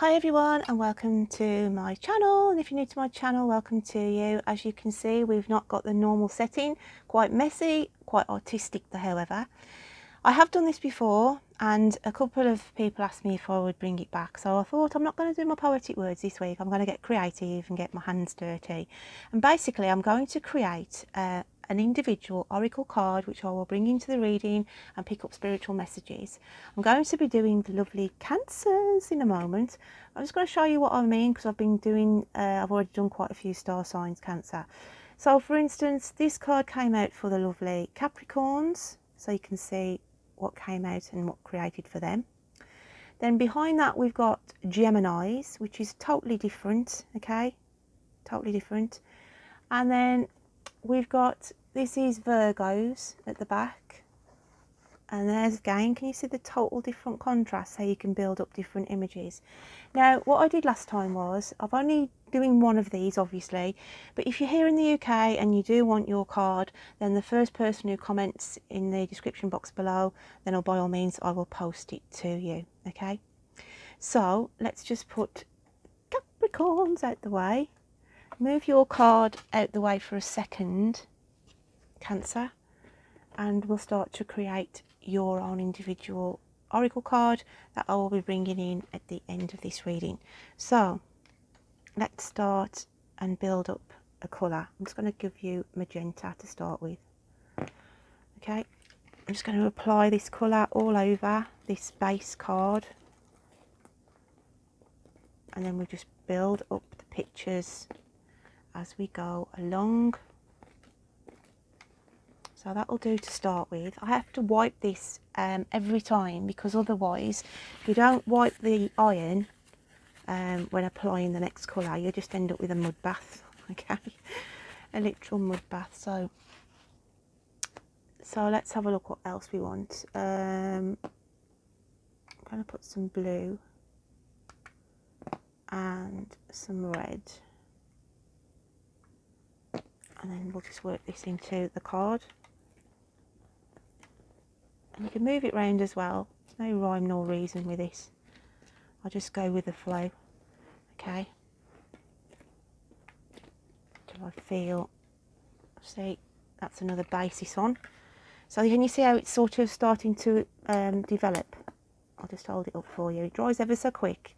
Hi everyone and welcome to my channel, and if you're new to my channel, welcome to you. As you can see, we've not got the normal setting, quite messy, quite artistic though. However, I have done this before and a couple of people asked me if I would bring it back, so I thought I'm not going to do my poetic words this week. I'm going to get creative and get my hands dirty, and basically I'm going to create an individual oracle card which I will bring into the reading and pick up spiritual messages. I'm going to be doing the lovely Cancers in a moment. I'm just going to show you what I mean because I've been doing, I've already done quite a few star signs Cancer. So for instance, this card came out for the lovely Capricorns, so you can see what came out and what created for them. Then behind that we've got Geminis, which is totally different, okay, totally different. And then we've got, this is Virgos at the back, and there's again, can you see the total different contrast, how you can build up different images. Now what I did last time was, I've only doing one of these obviously, but if you're here in the UK and you do want your card, then the first person who comments in the description box below, then by all means I will post it to you. Okay, so let's just put Capricorns out the way. Move your card out the way for a second, Cancer, and we'll start to create your own individual oracle card that I will be bringing in at the end of this reading. So let's start and build up a colour. I'm just going to give you magenta to start with. Okay, I'm just going to apply this colour all over this base card, and then we'll just build up the pictures as we go along. So that will do to start with. I have to wipe this every time, because otherwise if you don't wipe the iron when applying the next colour, you just end up with a mud bath. Okay, a literal mud bath. So let's have a look what else we want. I'm going to put some blue and some red, and then we'll just work this into the card. And you can move it round as well. There's no rhyme nor reason with this. I'll just go with the flow. Okay, till I feel, see, that's another basis on. So can you see how it's sort of starting to develop? I'll just hold it up for you. It dries ever so quick.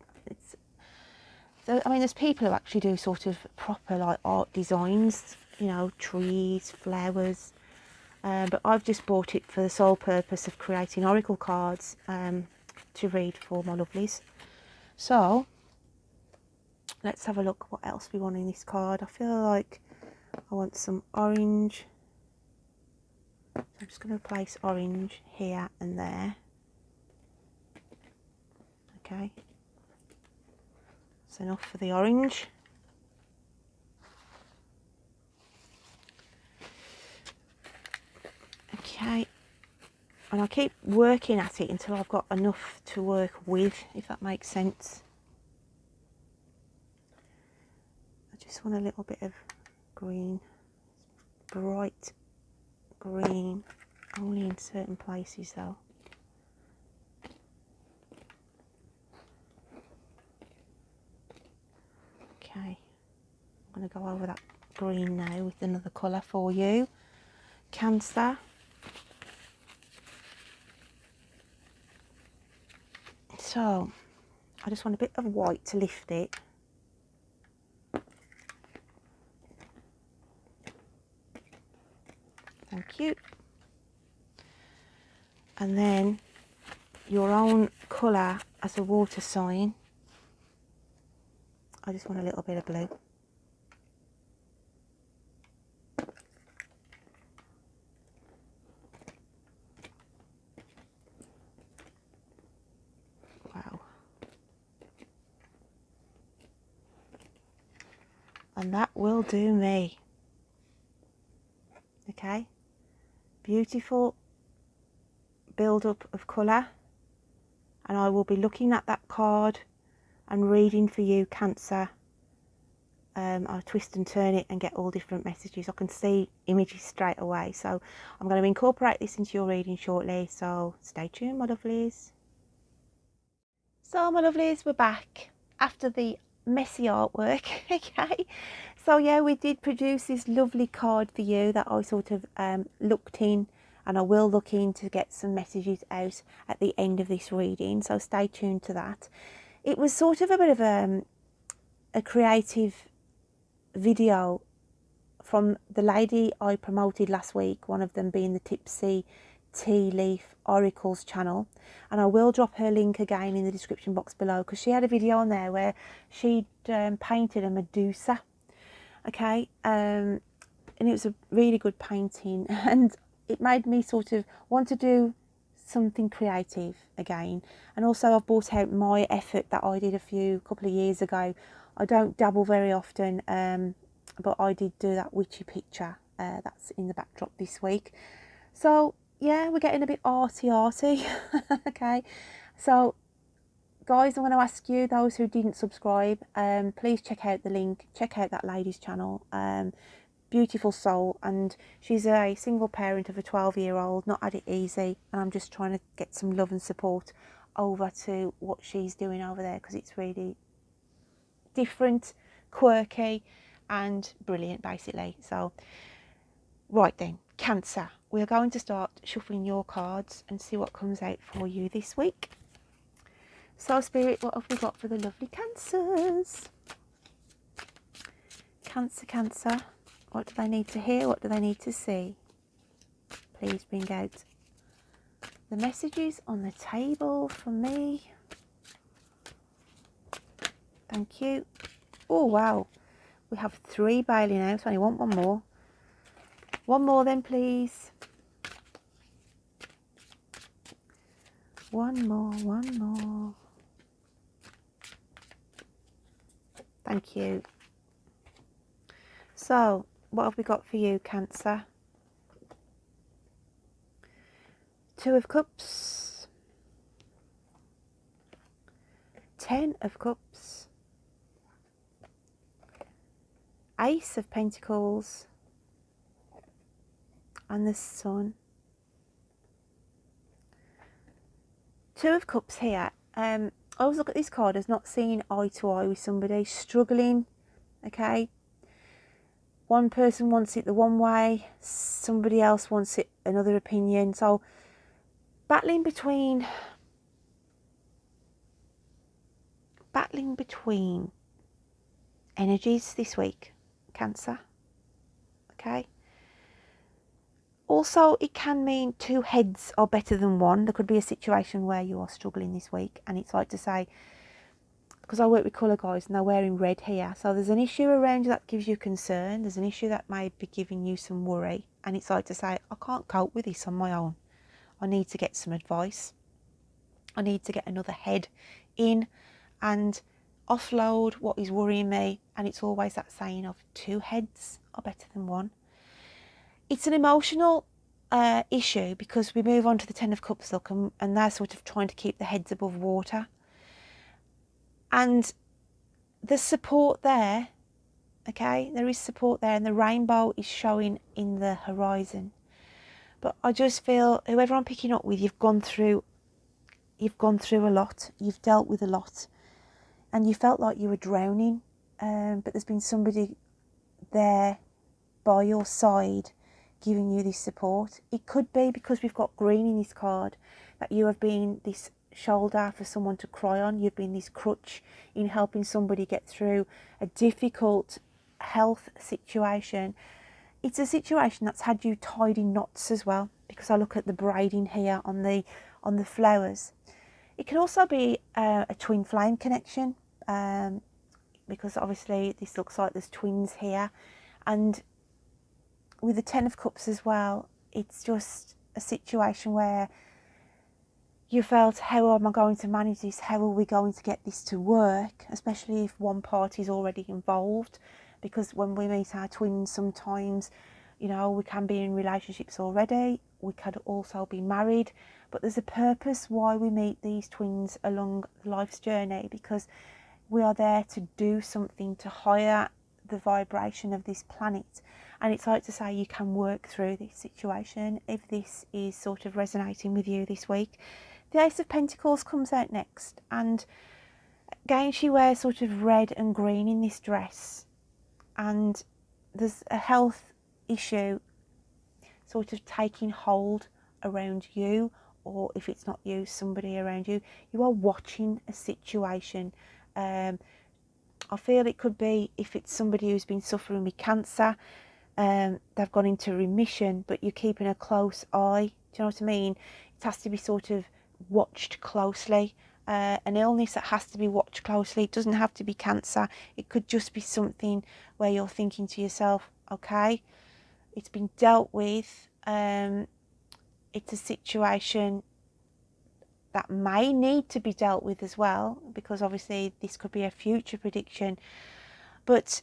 So I mean, there's people who actually do sort of proper like art designs, you know, trees, flowers, but I've just bought it for the sole purpose of creating oracle cards to read for my lovelies. So let's have a look what else we want in this card. I feel like I want some orange. So I'm just going to place orange here and there. Okay, that's enough for the orange. Okay, and I keep working at it until I've got enough to work with, if that makes sense. I just want a little bit of green, bright green, only in certain places though. Okay, I'm going to go over that green now with another colour for you, Cancer. So I just want a bit of white to lift it. Thank you. And then your own colour as a water sign. I just want a little bit of blue. Wow. And that will do me. Okay, beautiful build up of colour, and I will be looking at that card and reading for you, Cancer. I'll twist and turn it and get all different messages. I can see images straight away, so I'm going to incorporate this into your reading shortly, so stay tuned, my lovelies. So my lovelies, we're back. after the messy artwork. Okay, so yeah, we did produce this lovely card for you that I sort of looked in, and I will look in to get some messages out at the end of this reading, so stay tuned to that. It was sort of a bit of a creative video from the lady I promoted last week, one of them being the Tipsy Tea Leaf Oracles channel, and I will drop her link again in the description box below, because she had a video on there where she'd painted a Medusa. Okay, and it was a really good painting, and it made me sort of want to do something creative again. And also I've brought out my effort that I did a couple of years ago. I don't dabble very often, but I did do that witchy picture that's in the backdrop this week. So yeah, we're getting a bit arty. Okay, so guys, I'm going to ask you, those who didn't subscribe, please check out the link, check out that lady's channel. Beautiful soul, and she's a single parent of a 12-year-old, not had it easy, and I'm just trying to get some love and support over to what she's doing over there, because it's really different, quirky and brilliant basically. So right then, Cancer, we're going to start shuffling your cards and see what comes out for you this week. So Spirit, what have we got for the lovely Cancers? Cancer, what do they need to hear? What do they need to see? Please bring out the messages on the table for me. Thank you. Oh wow, we have 3 bailing out. I only want one more. One more then, please. One more. Thank you. So, what have we got for you, Cancer? 2 of Cups. 10 of Cups. Ace of Pentacles. And the Sun. 2 of Cups here. I always look at this card as not seeing eye to eye with somebody, struggling. Okay, one person wants it the one way, somebody else wants it another opinion. So battling between energies this week, Cancer. Okay, also it can mean 2 heads are better than one. There could be a situation where you are struggling this week, and it's like to say, because I work with colour guys and they're wearing red here, so there's an issue around you that gives you concern, there's an issue that may be giving you some worry, and it's like to say, I can't cope with this on my own, I need to get some advice, I need to get another head in and offload what is worrying me. And it's always that saying of 2 heads are better than one. It's an emotional issue, because we move on to the 10 of Cups, look, and they're sort of trying to keep the heads above water. And there's support there, okay? There is support there, and the rainbow is showing in the horizon. But I just feel, whoever I'm picking up with, you've gone through a lot, you've dealt with a lot, and you felt like you were drowning, but there's been somebody there by your side giving you this support. It could be because we've got green in this card, that you have been this shoulder for someone to cry on. You've been this crutch in helping somebody get through a difficult health situation. It's a situation that's had you tied in knots as well, because I look at the braiding here on the flowers. It can also be a twin flame connection, because obviously this looks like there's twins here, and with the 10 of Cups as well, it's just a situation where you felt, how am I going to manage this? How are we going to get this to work? Especially if one party is already involved, because when we meet our twins, sometimes, you know, we can be in relationships already. We could also be married, but there's a purpose why we meet these twins along life's journey, because we are there to do something to higher the vibration of this planet. And it's like to say, you can work through this situation if this is sort of resonating with you this week. The Ace of Pentacles comes out next, and Again, she wears sort of red and green in this dress, and there's a health issue sort of taking hold around you, or if it's not you, somebody around you. You are watching a situation. I feel it could be, if it's somebody who's been suffering with cancer, they've gone into remission, but you're keeping a close eye. Do you know what I mean? It has to be sort of watched closely. An illness that has to be watched closely. It doesn't have to be cancer. It could just be something where you're thinking to yourself, okay, it's been dealt with. It's a situation that may need to be dealt with as well, because obviously this could be a future prediction. But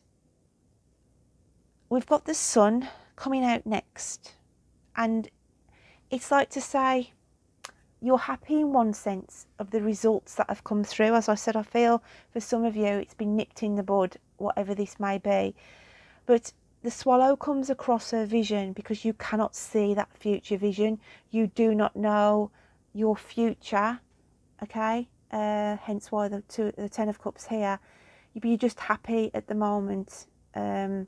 we've got the sun coming out next, and it's like to say you're happy in one sense of the results that have come through. As I said, I feel for some of you it's been nipped in the bud, whatever this may be. But the swallow comes across her vision because you cannot see that future vision. You do not know your future, okay? Hence why the Ten of Cups here. You're just happy at the moment. You're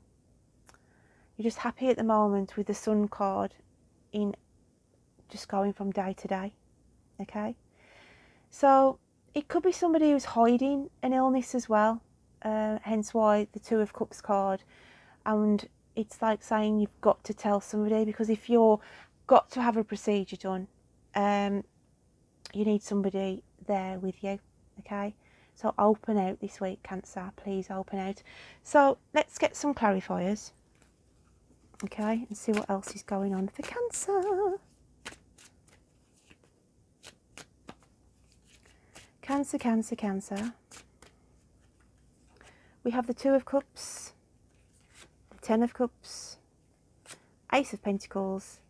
just happy at the moment with the Sun card, in just going from day to day, okay? So it could be somebody who's hiding an illness as well, hence why the Two of Cups card. And it's like saying you've got to tell somebody, because if you're got to have a procedure done, you need somebody there with you, okay? So open out this week, Cancer, please open out. So let's get some clarifiers, okay, and see what else is going on for Cancer. Cancer, Cancer, Cancer. We have the Two of Cups, the Ten of Cups, Ace of Pentacles,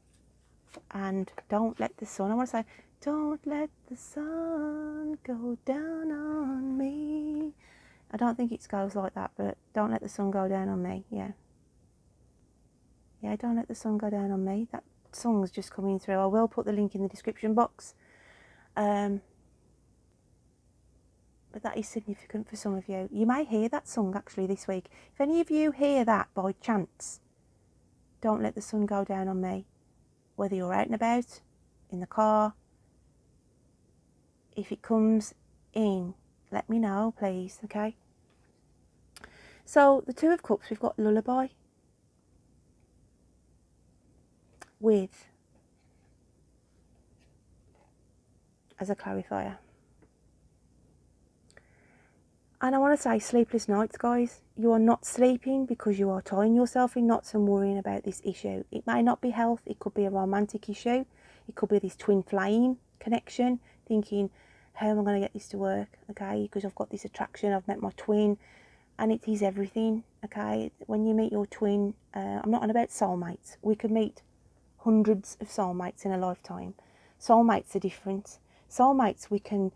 and don't let the sun. I want to say, don't let the sun go down on me. I don't think it goes like that, but don't let the sun go down on me. Yeah. Yeah, don't let the sun go down on me. That song's just coming through. I will put the link in the description box. But that is significant for some of you. You may hear that song actually this week. If any of you hear that by chance, don't let the sun go down on me. Whether you're out and about, in the car, if it comes in, let me know, please, okay? So, the Two of Cups, we've got Lullaby with, as a clarifier. And I want to say sleepless nights, guys. You are not sleeping because you are tying yourself in knots and worrying about this issue. It may not be health. It could be a romantic issue. It could be this twin flame connection, thinking, how am I going to get this to work, okay? Because I've got this attraction, I've met my twin, and it is everything, okay? When you meet your twin, I'm not on about soulmates. We could meet hundreds of soulmates in a lifetime. Soulmates are different. Soulmates, we can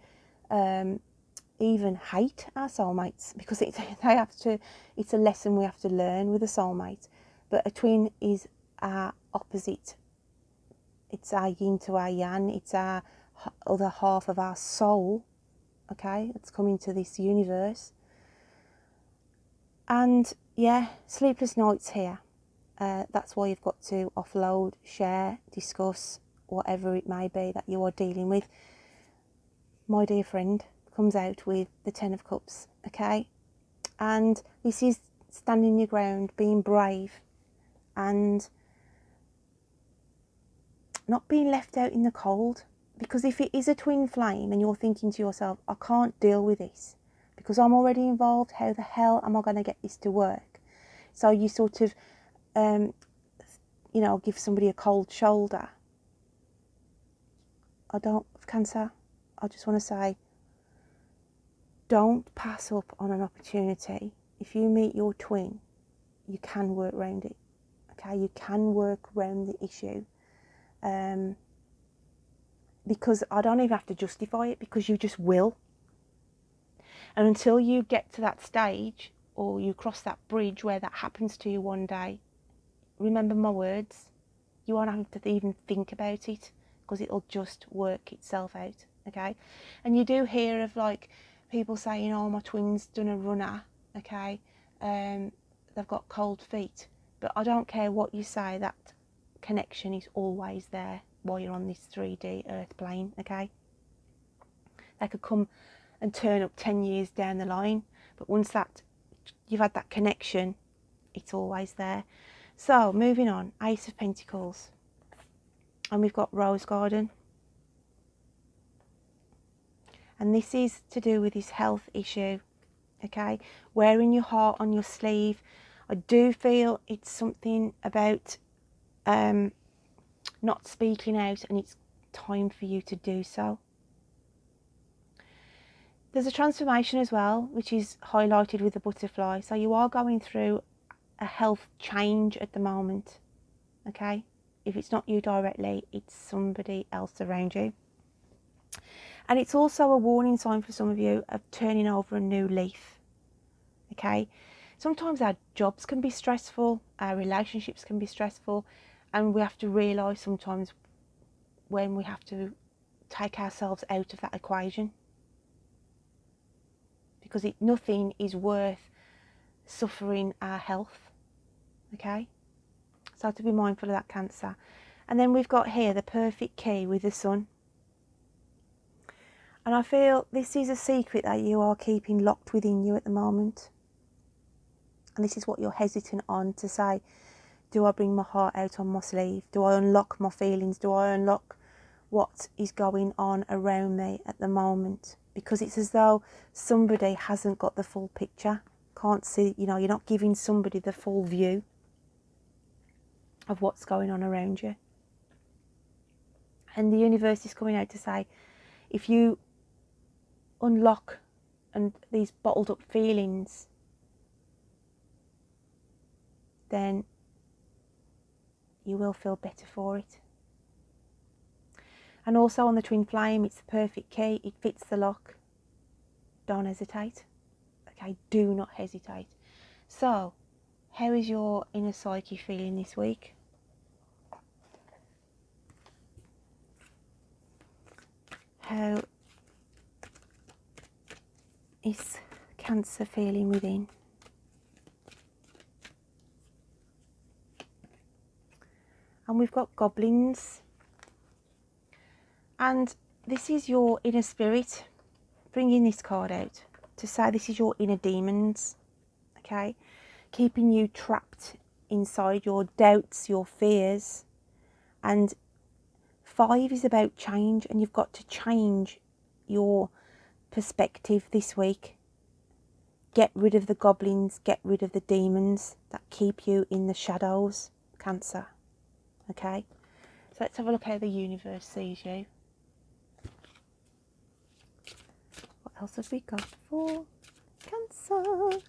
even hate our soulmates because it's a lesson we have to learn with a soulmate. But a twin is our opposite. It's our yin to our yang. It's our other half of our soul, okay? It's coming to this universe. And yeah, sleepless nights here. That's why you've got to offload, share, discuss, whatever it may be that you are dealing with. My dear friend comes out with the Ten of Cups, okay? And this is standing your ground, being brave, and not being left out in the cold. Because if it is a twin flame and you're thinking to yourself, I can't deal with this because I'm already involved, how the hell am I going to get this to work? So you sort of, give somebody a cold shoulder. Cancer, I just want to say, don't pass up on an opportunity. If you meet your twin, you can work around it, okay? You can work around the issue. Because I don't even have to justify it, because you just will. And until you get to that stage, or you cross that bridge where that happens to you one day, remember my words, you won't have to even think about it, because it'll just work itself out, okay? And you do hear of like people saying, oh, my twin's done a runner, okay, they've got cold feet. But I don't care what you say, that connection is always there while you're on this 3D earth plane, okay? They could come and turn up 10 years down the line, but once that you've had that connection, it's always there. So moving on, Ace of Pentacles, and we've got Rose Garden, and this is to do with his health issue, okay? Wearing your heart on your sleeve. I do feel it's something about not speaking out, and it's time for you to do so. There's a transformation as well, which is highlighted with the butterfly. So you are going through a health change at the moment, okay? If it's not you directly, it's somebody else around you. And it's also a warning sign for some of you of turning over a new leaf, okay? Sometimes our jobs can be stressful, our relationships can be stressful, and we have to realise sometimes when we have to take ourselves out of that equation. Because nothing is worth suffering our health, okay? So to be mindful of that, Cancer. And then we've got here the perfect key with the sun. And I feel this is a secret that you are keeping locked within you at the moment. And this is what you're hesitant on to say. Do I bring my heart out on my sleeve? Do I unlock my feelings? Do I unlock what is going on around me at the moment? Because it's as though somebody hasn't got the full picture. Can't see, you know, you're not giving somebody the full view of what's going on around you. And the universe is coming out to say, if you unlock and these bottled up feelings, then you will feel better for it. And also on the twin flame, it's the perfect key. It fits the lock. Don't hesitate. Okay, do not hesitate. So, how is your inner psyche feeling this week? How is Cancer feeling within? And we've got goblins. And this is your inner spirit bringing this card out to say this is your inner demons, okay? Keeping you trapped inside your doubts, your fears. And 5 is about change, and you've got to change your perspective this week. Get rid of the goblins, get rid of the demons that keep you in the shadows, Cancer, okay? So let's have a look how the universe sees you. What else have we got for Cancer?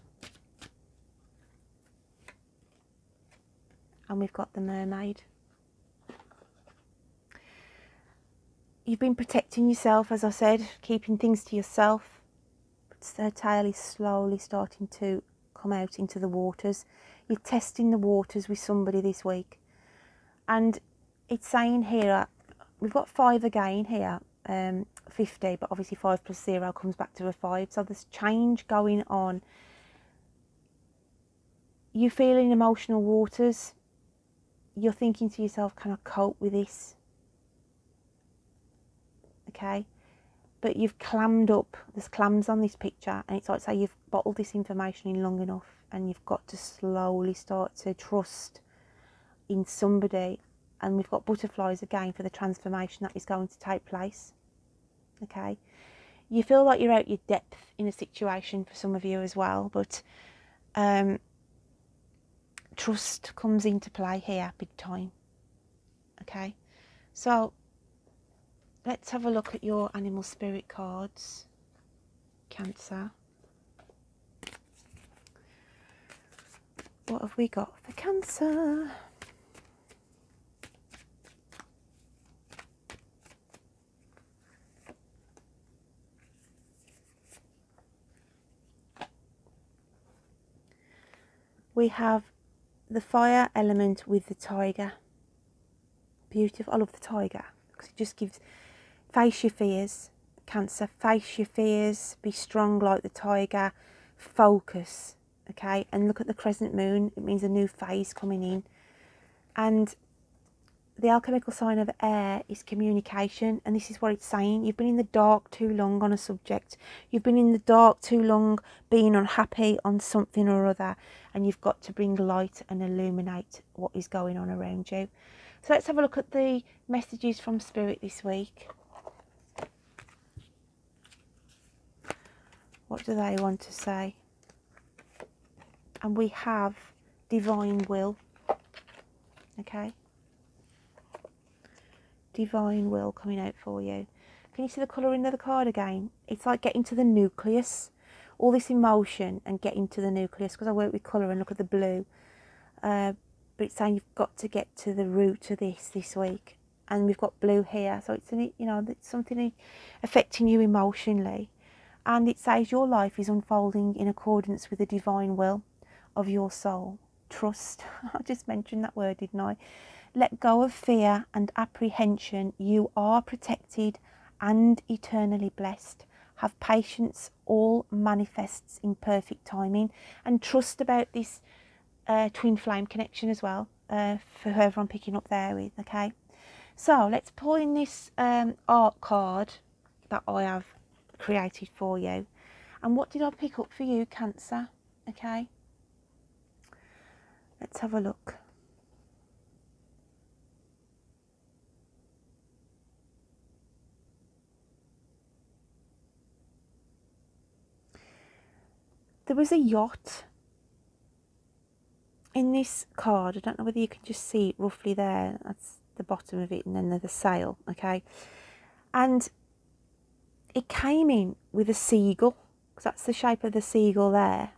And we've got the mermaid. You've been protecting yourself, as I said, keeping things to yourself. But her tail is slowly starting to come out into the waters. You're testing the waters with somebody this week. And it's saying here, we've got 5 again here, 50, but obviously 5 plus 0 comes back to a 5. So there's change going on. You feel in emotional waters. You're thinking to yourself, can I cope with this? Okay, but you've clammed up, there's clams on this picture, and it's like say you've bottled this information in long enough, and you've got to slowly start to trust in somebody. And we've got butterflies again for the transformation that is going to take place. Okay, you feel like you're out your depth in a situation for some of you as well, but trust comes into play here big time. Okay, so let's have a look at your animal spirit cards, Cancer. What have we got for Cancer? We have the fire element with the tiger. Beautiful. I love the tiger because it just gives, face your fears, Cancer, face your fears, be strong like the tiger, focus, okay? And look at the crescent moon, it means a new phase coming in. And the alchemical sign of air is communication, and this is what it's saying. You've been in the dark too long on a subject. You've been in the dark too long being unhappy on something or other, and you've got to bring light and illuminate what is going on around you. So let's have a look at the messages from Spirit this week. What do they want to say? And we have divine will, okay? Divine will coming out for you. Can you see the colouring of the card again? It's like getting to the nucleus, all this emotion and getting to the nucleus, because I work with colour and look at the blue. But it's saying you've got to get to the root of this week. And we've got blue here, so it's, you know, it's something affecting you emotionally. And it says your life is unfolding in accordance with the divine will of your soul. Trust. I just mentioned that word, didn't I? Let go of fear and apprehension. You are protected and eternally blessed. Have patience, all manifests in perfect timing. And trust about this twin flame connection as well, for whoever I'm picking up there with, okay? So let's pull in this art card that I have created for you. And what did I pick up for you, Cancer? Okay, let's have a look. There was a yacht in this card. I don't know whether you can just see it roughly there. That's the bottom of it, and then there's the sail, okay? And it came in with a seagull, because that's the shape of the seagull there.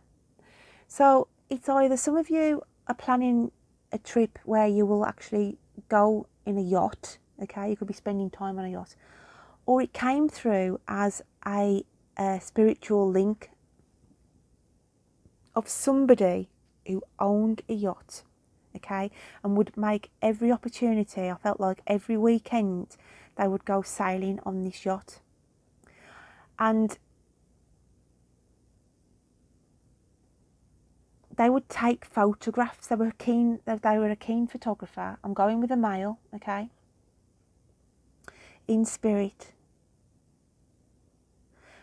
So it's either some of you are planning a trip where you will actually go in a yacht, okay? You could be spending time on a yacht. Or it came through as a spiritual link of somebody who owned a yacht, okay, and would make every opportunity. I felt like every weekend they would go sailing on this yacht, and they would take photographs. They were a keen photographer. I'm going with a male, okay, in spirit,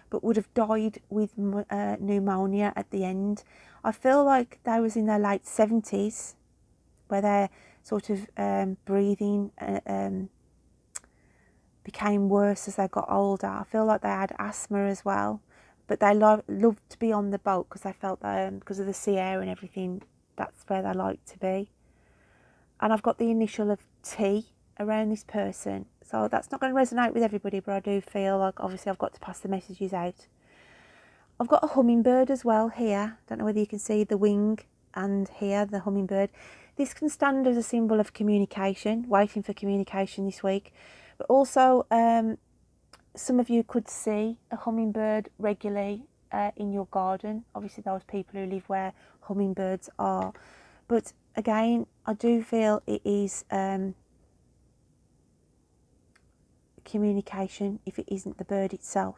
but would have died with pneumonia at the end. I feel like they was in their late 70s, where their sort of breathing became worse as they got older. I feel like they had asthma as well, but they loved to be on the boat because they felt that because of the sea air and everything, that's where they liked to be. And I've got the initial of T around this person, so that's not going to resonate with everybody, but I do feel like obviously I've got to pass the messages out. I've got a hummingbird as well here. Don't know whether you can see the wing, and here the hummingbird. This can stand as a symbol of communication, waiting for communication this week. But also some of you could see a hummingbird regularly in your garden. Obviously those people who live where hummingbirds are. But again, I do feel it is communication if it isn't the bird itself.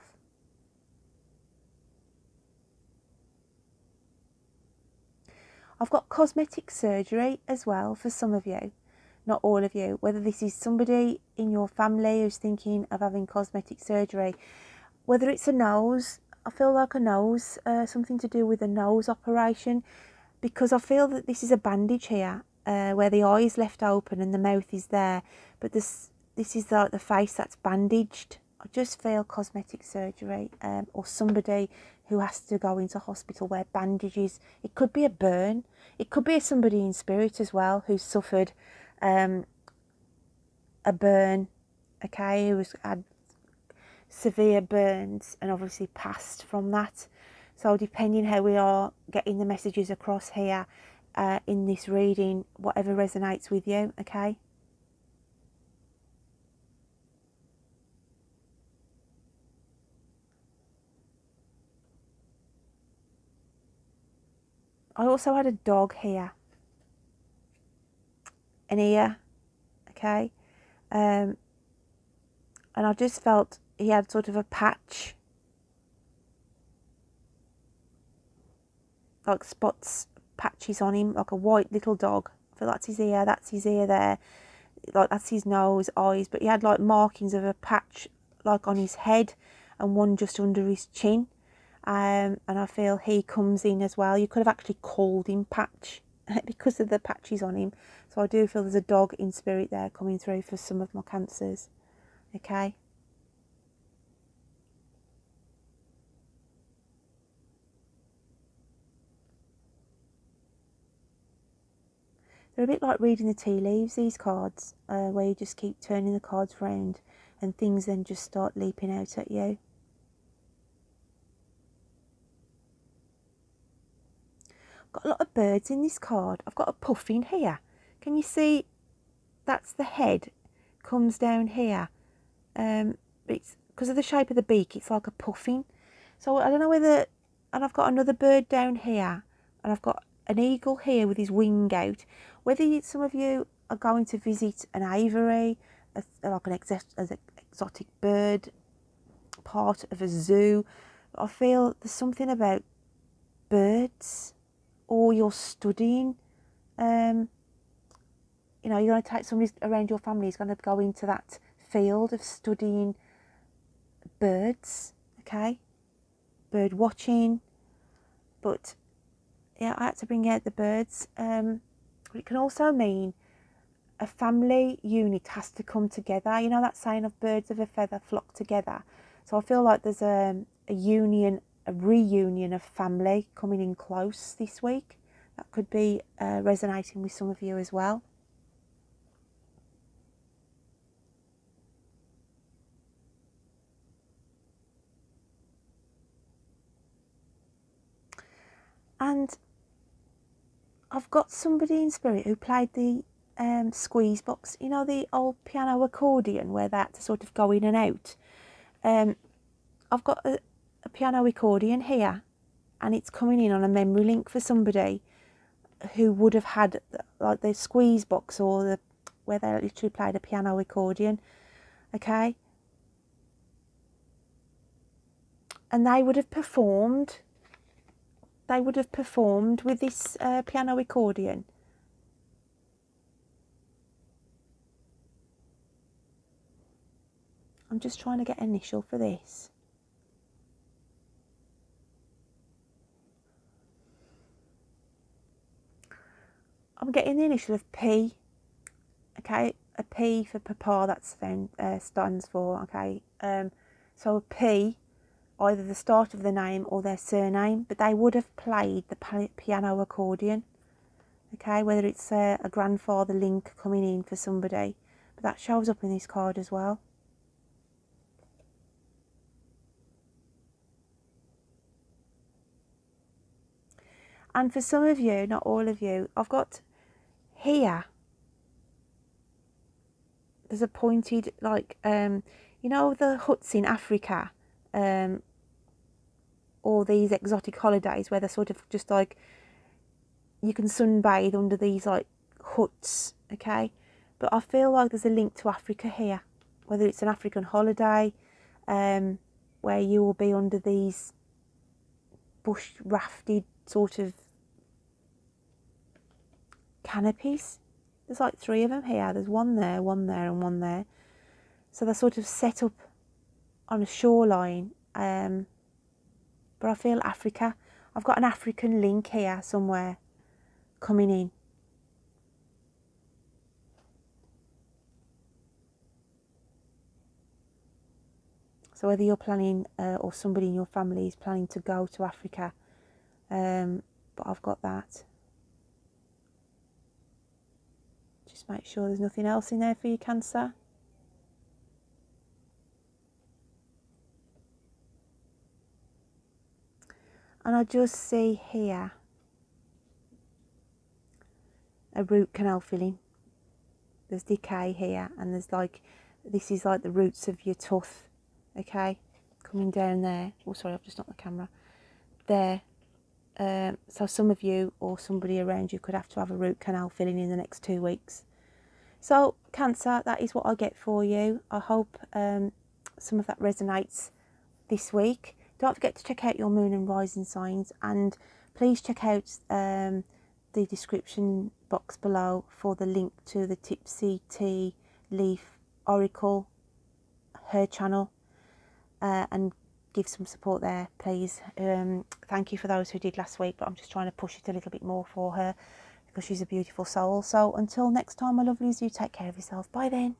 I've got cosmetic surgery as well for some of you, not all of you. Whether this is somebody in your family who's thinking of having cosmetic surgery, whether it's a nose, I feel like a nose, something to do with a nose operation, because I feel that this is a bandage here, where the eye is left open and the mouth is there, but this is like the face that's bandaged. I just feel cosmetic surgery, or somebody who has to go into hospital where bandages. It could be a burn. It could be somebody in spirit as well who suffered a burn, okay, who's had severe burns and obviously passed from that. So depending how we are getting the messages across here in this reading, whatever resonates with you, okay. I also had a dog here, an ear, okay, and I just felt he had sort of a patch, like spots, patches on him, like a white little dog. I feel that's his ear there, like that's his nose, eyes, but he had like markings of a patch like on his head and one just under his chin. And I feel he comes in as well. You could have actually called him Patch because of the patches on him. So I do feel there's a dog in spirit there coming through for some of my cancers. Okay. They're a bit like reading the tea leaves, these cards, where you just keep turning the cards round and things then just start leaping out at you. Got a lot of birds in this card. I've got a puffin here. Can you see? That's the head. Comes down here. It's because of the shape of the beak. It's like a puffin. So I don't know whether. And I've got another bird down here, and I've got an eagle here with his wing out. Whether some of you are going to visit an aviary, like an exotic bird, part of a zoo, I feel there's something about birds, or you're studying. You know, you're going to take somebody around your family who's going to go into that field of studying birds, okay? Bird watching. But yeah, I had to bring out the birds. But it can also mean a family unit has to come together. You know that saying of birds of a feather flock together. So I feel like there's a union, a reunion of family coming in close this week. That could be resonating with some of you as well. And I've got somebody in spirit who played the squeeze box, you know, the old piano accordion where they had to sort of go in and out. I've got a piano accordion here, and it's coming in on a memory link for somebody who would have had like the squeeze box, or the where they literally played a piano accordion, okay? And they would have performed with this piano accordion. I'm just trying to get an initial for this. I'm getting the initial of P, okay? A P for Papa, that's stands for, okay? So a P, either the start of the name or their surname, but they would have played the piano accordion, okay? Whether it's a grandfather link coming in for somebody, but that shows up in this card as well. And for some of you, not all of you, I've got here, there's a pointed, like, you know, the huts in Africa, or these exotic holidays where they're sort of just like, you can sunbathe under these like huts, okay? But I feel like there's a link to Africa here, whether it's an African holiday, where you will be under these bush rafted sort of canopies. There's like 3 of them here. There's one there, and one there. So they're sort of set up on a shoreline. But I feel Africa. I've got an African link here somewhere coming in. So whether you're planning, or somebody in your family is planning to go to Africa, but I've got that. Just make sure there's nothing else in there for you, Cancer. And I just see here a root canal filling. There's decay here, and there's like, this is like the roots of your tooth, okay, coming down there. Oh, sorry, I've just knocked the camera. There. So some of you or somebody around you could have to have a root canal filling in the next 2 weeks. So Cancer, that is what I get for you. I hope some of that resonates this week. Don't forget to check out your moon and rising signs, and please check out the description box below for the link to the Tipsy Tea Leaf Oracle, her channel, and give some support there, please. Thank you for those who did last week, but I'm just trying to push it a little bit more for her because she's a beautiful soul. So until next time, my lovelies, you take care of yourself. Bye then.